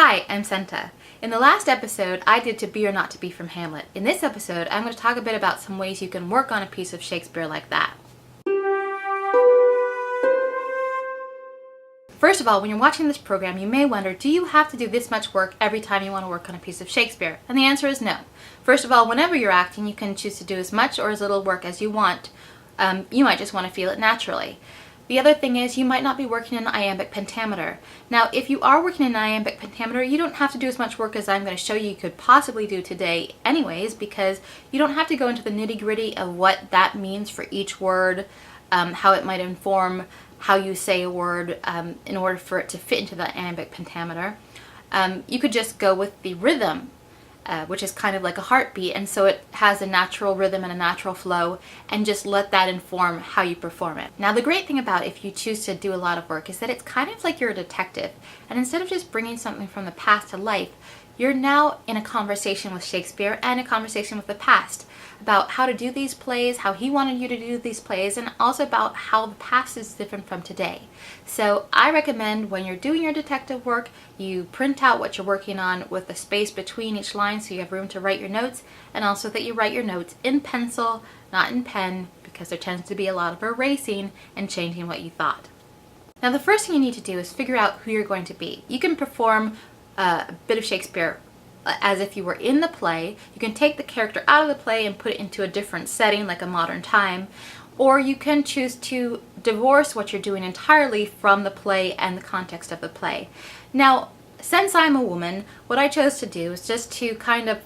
Hi, I'm Senta. In the last episode, I did To Be or Not to Be from Hamlet. In this episode, I'm going to talk a bit about some ways you can work on a piece of Shakespeare like that. First of all, when you're watching this program, you may wonder, do you have to do this much work every time you want to work on a piece of Shakespeare? And the answer is no. First of all, whenever you're acting, you can choose to do as much or as little work as you want. You might just want to feel it naturally. The other thing is you might not be working in iambic pentameter. Now, if you are working in iambic pentameter, you don't have to do as much work as I'm going to show you could possibly do today anyways, because you don't have to go into the nitty-gritty of what that means for each word, how it might inform how you say a word in order for it to fit into the iambic pentameter. You could just go with the rhythm, which is kind of like a heartbeat, and so it has a natural rhythm and a natural flow, and just let that inform how you perform it. Now, the great thing about if you choose to do a lot of work is that it's kind of like you're a detective, and instead of just bringing something from the past to life, you're now in a conversation with Shakespeare and a conversation with the past about how to do these plays, how he wanted you to do these plays, and also about how the past is different from today. So I recommend when you're doing your detective work, you print out what you're working on with a space between each line so you have room to write your notes, and also that you write your notes in pencil, not in pen, because there tends to be a lot of erasing and changing what you thought. Now, the first thing you need to do is figure out who you're going to be. You can perform a bit of Shakespeare as if you were in the play. You can take the character out of the play and put it into a different setting, like a modern time, or you can choose to divorce what you're doing entirely from the play and the context of the play. Now, since I'm a woman, what I chose to do is just to kind of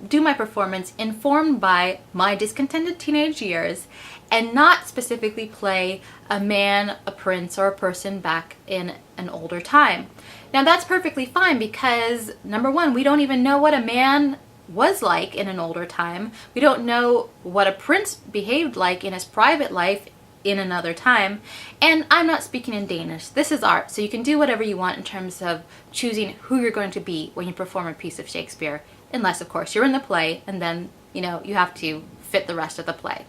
do my performance informed by my discontented teenage years, and not specifically play a man, a prince, or a person back in an older time. Now, that's perfectly fine because, number one, we don't even know what a man was like in an older time. We don't know what a prince behaved like in his private life in another time. And I'm not speaking in Danish. This is art, so you can do whatever you want in terms of choosing who you're going to be when you perform a piece of Shakespeare, unless, of course, you're in the play, and then, you have to fit the rest of the play.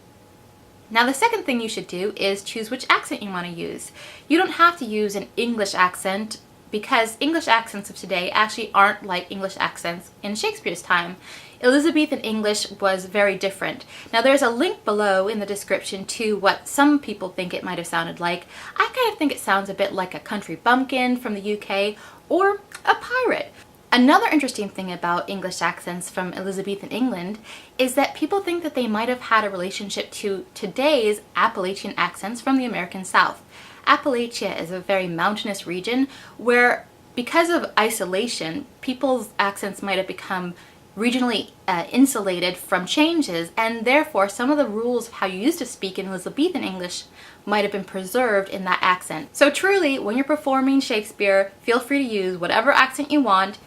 Now, the second thing you should do is choose which accent you want to use. You don't have to use an English accent, because English accents of today actually aren't like English accents in Shakespeare's time. Elizabethan English was very different. Now, there's a link below in the description to what some people think it might have sounded like. I kind of think it sounds a bit like a country bumpkin from the UK or a pirate. Another interesting thing about English accents from Elizabethan England is that people think that they might have had a relationship to today's Appalachian accents from the American South. Appalachia is a very mountainous region where, because of isolation, people's accents might have become regionally insulated from changes, and therefore some of the rules of how you used to speak in Elizabethan English might have been preserved in that accent. So truly, when you're performing Shakespeare, feel free to use whatever accent you want.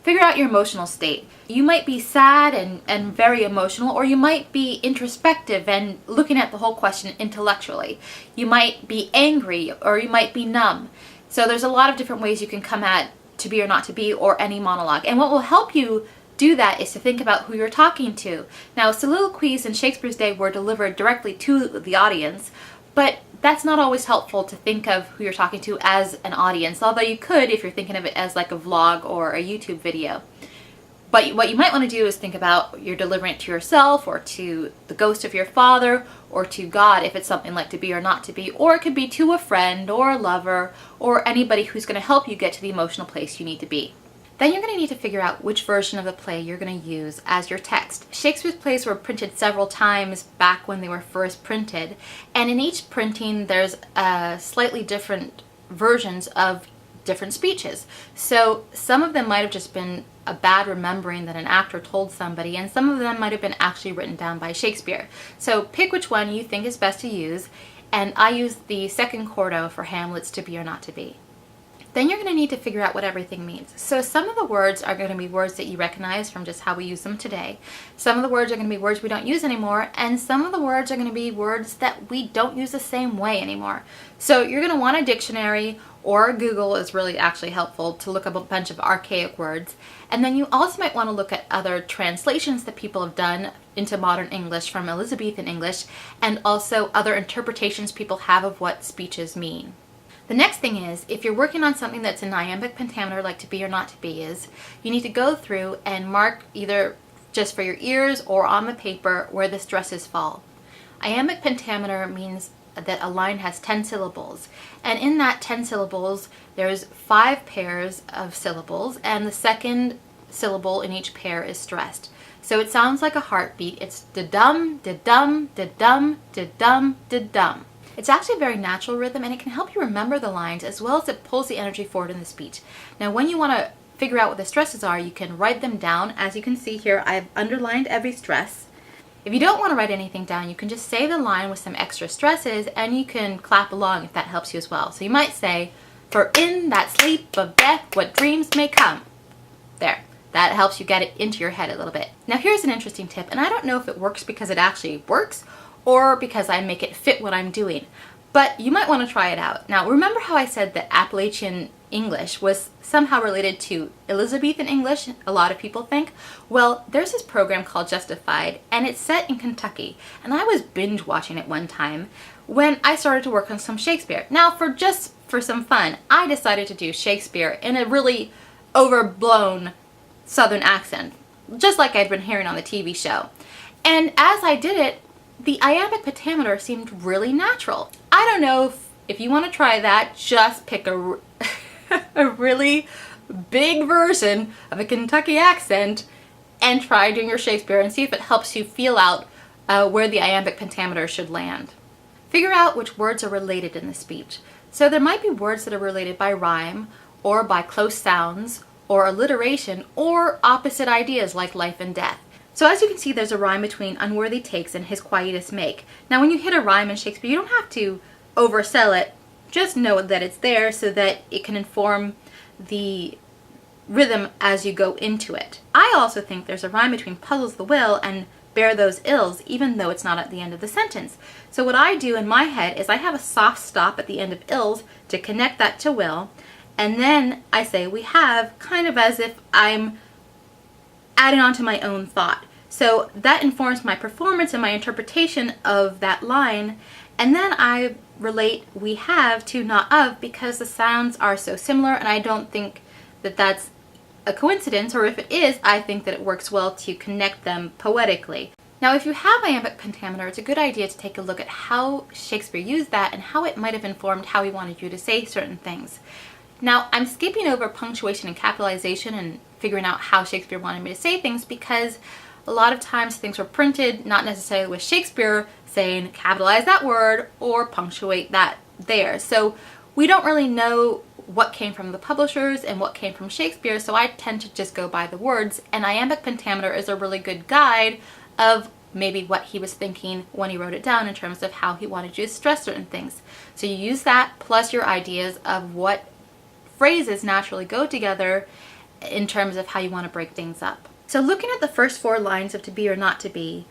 Figure out your emotional state. You might be sad and very emotional, or you might be introspective and looking at the whole question intellectually. You might be angry, or you might be numb. So there's a lot of different ways you can come at To Be or Not to Be, or any monologue. And what will help you do that is to think about who you're talking to. Now, soliloquies in Shakespeare's day were delivered directly to the audience, but that's not always helpful to think of who you're talking to as an audience, although you could if you're thinking of it as like a vlog or a YouTube video. But what you might want to do is think about you're delivering it to yourself, or to the ghost of your father, or to God if it's something like To Be or Not to Be, or it could be to a friend or a lover or anybody who's going to help you get to the emotional place you need to be. Then you're going to need to figure out which version of the play you're going to use as your text. Shakespeare's plays were printed several times back when they were first printed, and in each printing there's slightly different versions of different speeches. So some of them might have just been a bad remembering that an actor told somebody, and some of them might have been actually written down by Shakespeare. So pick which one you think is best to use, and I used the second quarto for Hamlet's To Be or Not to Be. Then you're going to need to figure out what everything means. So some of the words are going to be words that you recognize from just how we use them today. Some of the words are going to be words we don't use anymore, and some of the words are going to be words that we don't use the same way anymore. So you're going to want a dictionary, or Google is really actually helpful to look up a bunch of archaic words. And then you also might want to look at other translations that people have done into modern English from Elizabethan English, and also other interpretations people have of what speeches mean. The next thing is, if you're working on something that's an iambic pentameter, like to be or not to be is, you need to go through and mark either just for your ears or on the paper where the stresses fall. Iambic pentameter means that a line has 10 syllables, and in that 10 syllables there's 5 pairs of syllables, and the second syllable in each pair is stressed. So it sounds like a heartbeat. It's da-dum, da-dum, da-dum, da-dum, da-dum. It's actually a very natural rhythm, and it can help you remember the lines as well as it pulls the energy forward in the speech. Now when you want to figure out what the stresses are, you can write them down. As you can see here, I've underlined every stress. If you don't want to write anything down, you can just say the line with some extra stresses, and you can clap along if that helps you as well. So you might say, "For in that sleep of death, what dreams may come." There. That helps you get it into your head a little bit. Now here's an interesting tip, and I don't know if it works because it actually works or because I make it fit what I'm doing, but you might want to try it out. Now remember how I said that Appalachian English was somehow related to Elizabethan English, a lot of people think? Well, there's this program called Justified, and it's set in Kentucky, and I was binge watching it one time when I started to work on some Shakespeare. Now for some fun, I decided to do Shakespeare in a really overblown Southern accent, just like I'd been hearing on the TV show. And as I did it, the iambic pentameter seemed really natural. I don't know if you want to try that, just pick a really big version of a Kentucky accent and try doing your Shakespeare and see if it helps you feel out where the iambic pentameter should land. Figure out which words are related in the speech. So there might be words that are related by rhyme or by close sounds or alliteration or opposite ideas like life and death. So as you can see, there's a rhyme between unworthy takes and his quietus make. Now when you hit a rhyme in Shakespeare, you don't have to oversell it. Just know that it's there so that it can inform the rhythm as you go into it. I also think there's a rhyme between puzzles the will and bear those ills, even though it's not at the end of the sentence. So what I do in my head is I have a soft stop at the end of ills to connect that to will, and then I say we have, kind of as if I'm adding on to my own thought. So that informs my performance and my interpretation of that line, and then I relate we have to not of because the sounds are so similar, and I don't think that that's a coincidence, or if it is, I think that it works well to connect them poetically. Now if you have iambic pentameter, it's a good idea to take a look at how Shakespeare used that and how it might have informed how he wanted you to say certain things. Now I'm skipping over punctuation and capitalization and figuring out how Shakespeare wanted me to say things because a lot of times things were printed not necessarily with Shakespeare saying capitalize that word or punctuate that there. So we don't really know what came from the publishers and what came from Shakespeare, so I tend to just go by the words, and iambic pentameter is a really good guide of maybe what he was thinking when he wrote it down in terms of how he wanted you to stress certain things. So you use that plus your ideas of what phrases naturally go together in terms of how you want to break things up. So looking at the first 4 lines of to be or not to be,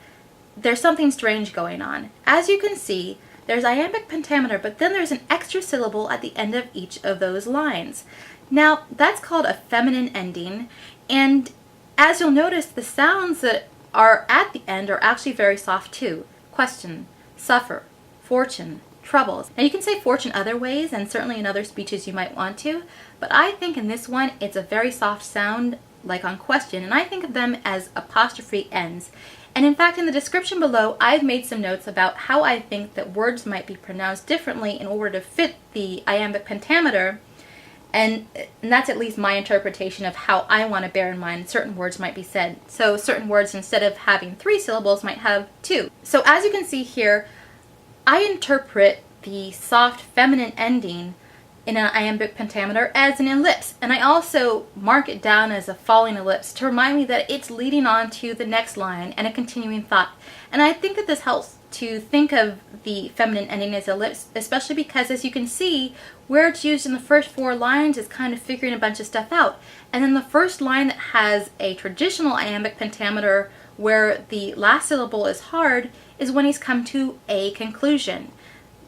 there's something strange going on. As you can see, there's iambic pentameter, but then there's an extra syllable at the end of each of those lines. Now, that's called a feminine ending, and as you'll notice, the sounds that are at the end are actually very soft too. Ques'chn, suff'r, fortune, troub'ls. Now you can say fortune other ways, and certainly in other speeches you might want to, but I think in this one it's a very soft sound like on ques'chn, and I think of them as apostrophe ends. And in fact, in the description below, I've made some notes about how I think that words might be pronounced differently in order to fit the iambic pentameter, and that's at least my interpretation of how I want to bear in mind certain words might be said. So certain words, instead of having 3 syllables, might have 2. So as you can see here, I interpret the soft feminine ending in an iambic pentameter as an ellipse, and I also mark it down as a falling ellipse to remind me that it's leading on to the next line and a continuing thought. And I think that this helps to think of the feminine ending as ellipse, especially because, as you can see, where it's used in the first 4 lines is kind of figuring a bunch of stuff out, and then the first line that has a traditional iambic pentameter where the last syllable is hard is when he's come to a conclusion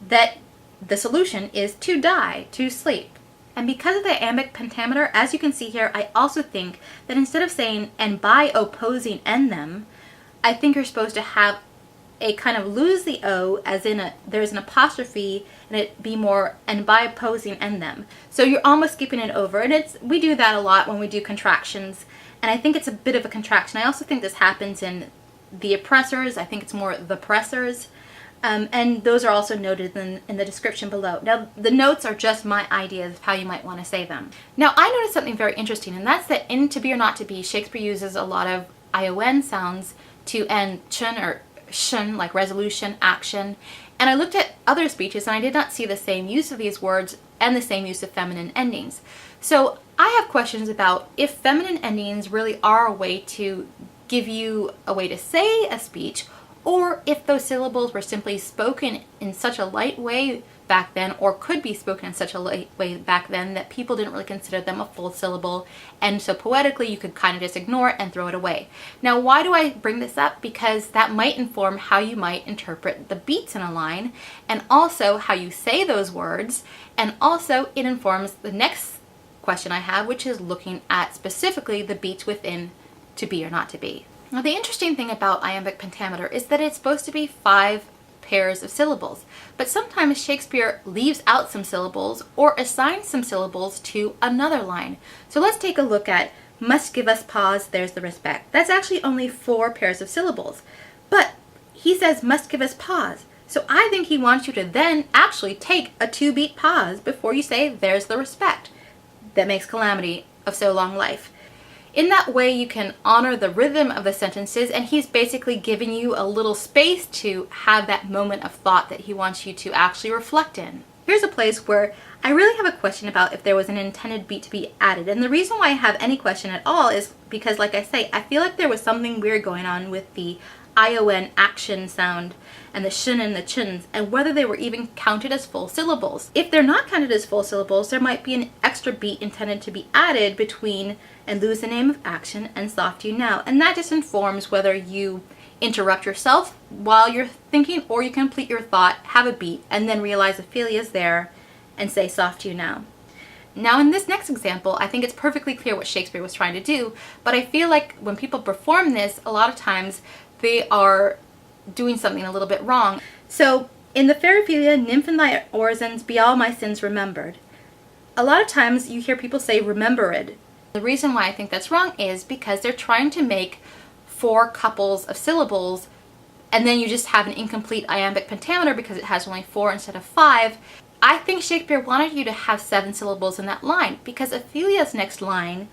that the solution is to die, to sleep. And because of the iambic pentameter, as you can see here, I also think that instead of saying, and by opposing end them, I think you're supposed to have a kind of lose the O, as in there's an apostrophe and it be more, and by pposing end them. So you're almost skipping it over, and we do that a lot when we do contractions, and I think it's a bit of a contraction. I also think this happens in the oppressors. I think it's more the pressors. And those are also noted in the description below. Now, the notes are just my ideas of how you might want to say them. Now, I noticed something very interesting, and that's that in To Be or Not to Be, Shakespeare uses a lot of ION sounds to end chn or shn, like resolution, action. And I looked at other speeches, and I did not see the same use of these words and the same use of feminine endings. So I have questions about if feminine endings really are a way to give you a way to say a speech, or if those syllables were simply spoken in such a light way back then, or could be spoken in such a light way back then that people didn't really consider them a full syllable, and so poetically you could kind of just ignore it and throw it away. Now, why do I bring this up? Because that might inform how you might interpret the beats in a line, and also how you say those words, and also it informs the next question I have, which is looking at specifically the beats within To Be or Not to Be. Now, the interesting thing about iambic pentameter is that it's supposed to be 5 pairs of syllables, but sometimes Shakespeare leaves out some syllables or assigns some syllables to another line. So let's take a look at must give us pause, there's the respect. That's actually only 4 pairs of syllables, but he says must give us pause. So I think he wants you to then actually take a 2-beat pause before you say there's the respect that makes calamity of so long life. In that way, you can honor the rhythm of the sentences, and he's basically giving you a little space to have that moment of thought that he wants you to actually reflect in. Here's a place where I really have a question about if there was an intended beat to be added. And the reason why I have any question at all is because, like I say, I feel like there was something weird going on with the ION action sound and the shin and the chins, and whether they were even counted as full syllables. If they're not counted as full syllables, there might be an extra beat intended to be added between and lose the name of action and soft you now. And that just informs whether you interrupt yourself while you're thinking, or you complete your thought, have a beat, and then realize Ophelia's there and say soft you now. Now, in this next example, I think it's perfectly clear what Shakespeare was trying to do, but I feel like when people perform this, a lot of times they are doing something a little bit wrong. So, in the fair Ophelia, nymph in thy orisons, be all my sins remembered. A lot of times you hear people say remembered. The reason why I think that's wrong is because they're trying to make 4 couples of syllables, and then you just have an incomplete iambic pentameter because it has only 4 instead of 5. I think Shakespeare wanted you to have 7 syllables in that line, because Ophelia's next line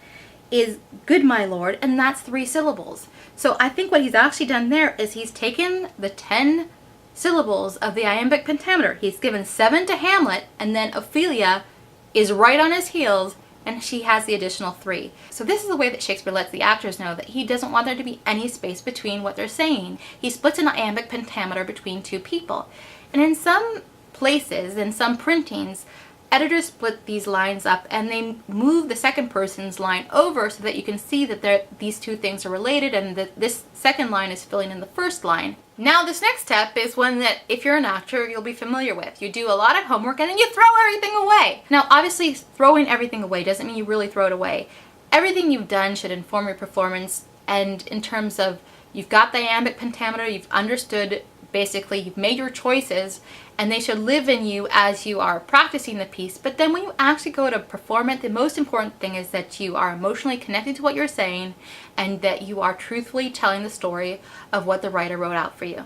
is good my lord, and that's 3 syllables. So I think what he's actually done there is he's taken the 10 syllables of the iambic pentameter, he's given 7 to Hamlet, and then Ophelia is right on his heels, and she has the additional 3. So this is the way that Shakespeare lets the actors know that he doesn't want there to be any space between what they're saying. He splits an iambic pentameter between 2 people. And in some places, in some printings, editors split these lines up and they move the second person's line over so that you can see that these 2 things are related, and that this second line is filling in the first line. Now, this next step is one that, if you're an actor, you'll be familiar with. You do a lot of homework and then you throw everything away. Now, obviously, throwing everything away doesn't mean you really throw it away. Everything you've done should inform your performance, and in terms of you've got the iambic pentameter, you've understood, basically, you've made your choices, and they should live in you as you are practicing the piece. But then when you actually go to perform it, the most important thing is that you are emotionally connected to what you're saying, and that you are truthfully telling the story of what the writer wrote out for you.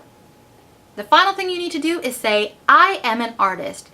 The final thing you need to do is say, I am an artist.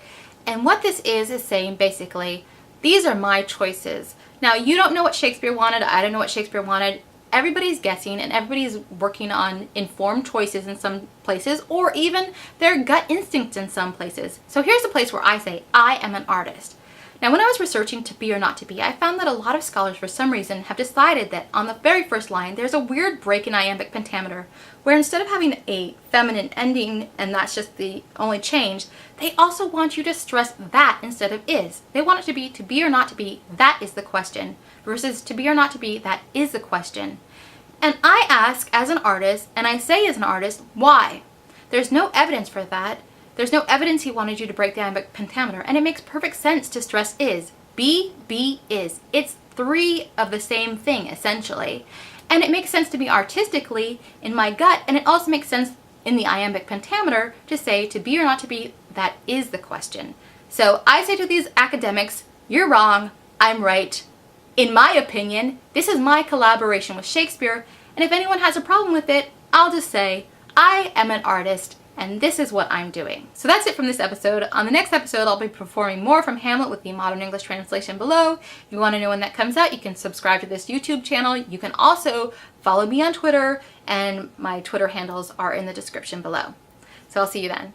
And what this is saying basically, these are my choices. Now, you don't know what Shakespeare wanted, I don't know what Shakespeare wanted. Everybody's guessing, and everybody's working on informed choices in some places, or even their gut instincts in some places. So here's the place where I say, I am an artist. Now, when I was researching To Be or Not to Be, I found that a lot of scholars, for some reason, have decided that on the very first line, there's a weird break in iambic pentameter, where instead of having a feminine ending, and that's just the only change, they also want you to stress that instead of is. They want it to be or not to be, that is the question, versus to be or not to be, that is the question. And I ask as an artist, and I say as an artist, why? There's no evidence for that. There's no evidence he wanted you to break the iambic pentameter, and it makes perfect sense to stress is. Be, is. It's 3 of the same thing, essentially. And it makes sense to me artistically in my gut, and it also makes sense in the iambic pentameter to say to be or not to be, that is the question. So I say to these academics, you're wrong, I'm right. In my opinion, this is my collaboration with Shakespeare, and if anyone has a problem with it, I'll just say, I am an artist, and this is what I'm doing. So that's it from this episode. On the next episode, I'll be performing more from Hamlet with the modern English translation below. If you want to know when that comes out, you can subscribe to this YouTube channel. You can also follow me on Twitter, and my Twitter handles are in the description below. So I'll see you then.